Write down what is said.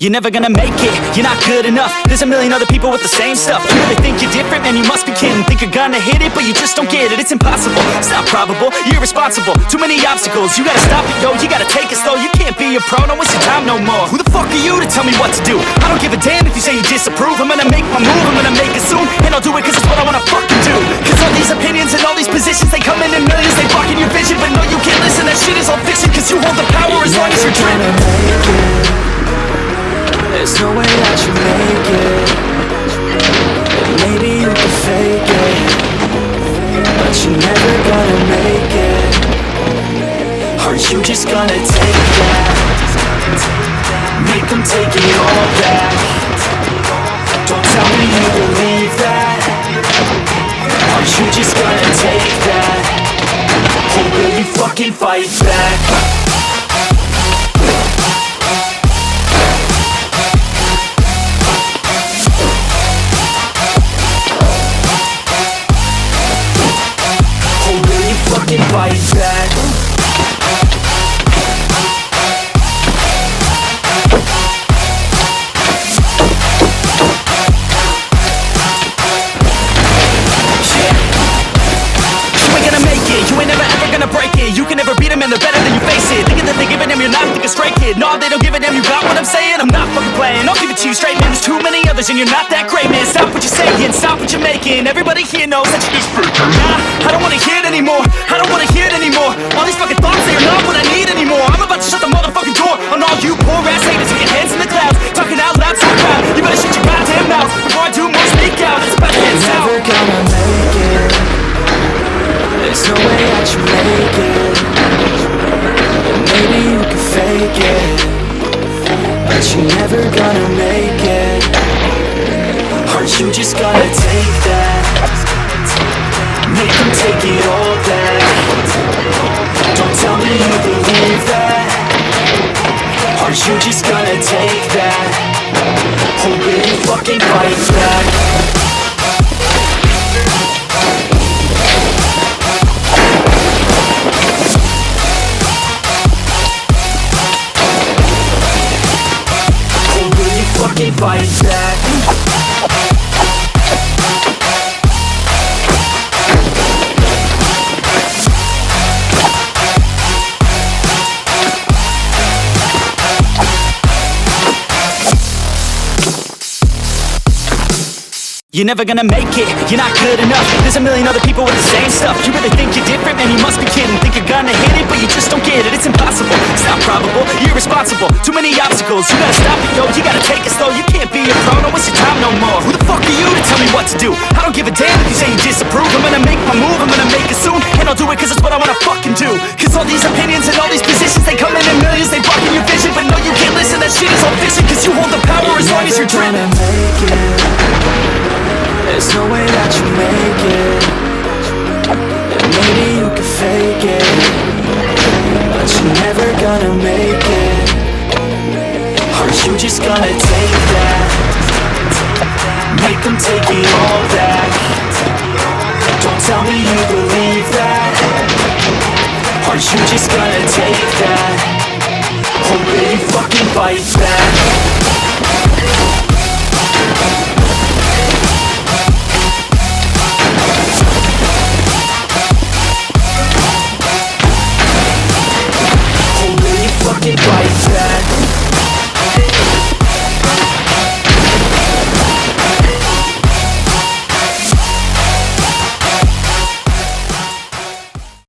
You're never gonna make it, you're not good enough. There's a million other people with the same stuff. You really think you're different, man, you must be kidding. Think you're gonna hit it, but you just don't get it. It's impossible, it's not probable, you're irresponsible. Too many obstacles, you gotta stop it, yo. You gotta take it slow, you can't be a pro. Don't waste your time no more. Who the fuck are you to tell me what to do? I don't give a damn if you say you disapprove. I'm gonna make my move, I'm gonna make it soon. And I'll do it cause it's what I wanna fucking do. Cause all these opinions and all these positions, they come in millions. They blocking your vision, but no, you can't listen. That shit is all fiction, cause you hold the power as long as you're dreaming. There's no way that you make it. And maybe you can fake it, but you're never gonna make it. Are you just gonna take that? Make them take it all back. Don't tell me you believe that. Are you just gonna take that? Or will you fucking fight back? Fight back. You ain't never ever gonna break it. You can never beat them and they're better than you face it. Thinking that they giving them, you're not thinking straight, kid. No, they don't give a damn, you got what I'm saying? I'm not fucking playing, I'll give it to you straight, man. There's too many others and you're not that great, man. Stop what you're saying, stop what you're making. Everybody here knows that you're just faking. Nah, I don't wanna hear it anymore, I don't wanna hear it anymore. All these fucking thoughts, they are not what I need anymore. I'm about to shut the motherfucking door on all you poor ass haters with your hands in the clouds, talking out loud so proud. You better shut your goddamn mouth before I do more, speak out. It's about to head south. Never gonna make it. There's no way that you make it. And maybe you can fake it, but you're never gonna make it. Aren't you just gonna take that? Make them take it all back. Don't tell me you believe that. Aren't you just gonna take that? Or will you fucking fight back? Fucking fight back. You're never gonna make it, you're not good enough. There's a million other people with the same stuff. You really think you're different, man, you must be kidding. Think you're gonna hit it, but you just don't get it. It's impossible, it's not probable, you're irresponsible. Too many obstacles, you gotta stop it, yo. You gotta take it slow, you can't be a pro. Don't waste your time no more. Who the fuck are you to tell me what to do? I don't give a damn if you say you disapprove. I'm gonna make my move, I'm gonna make it soon. And I'll do it cause it's what I wanna fucking do. Cause all these opinions and all these positions, they come in millions. They blocking your vision, but no, you can't listen. That shit is all fiction, cause you hold the power as long as you're dreaming. There's no way that you make it. And maybe you can fake it, but you're never gonna make it. Are you just gonna take that? Make them take it all back. Don't tell me you believe that. Are you just gonna take that? Or will you fucking fight back? Fucking fight.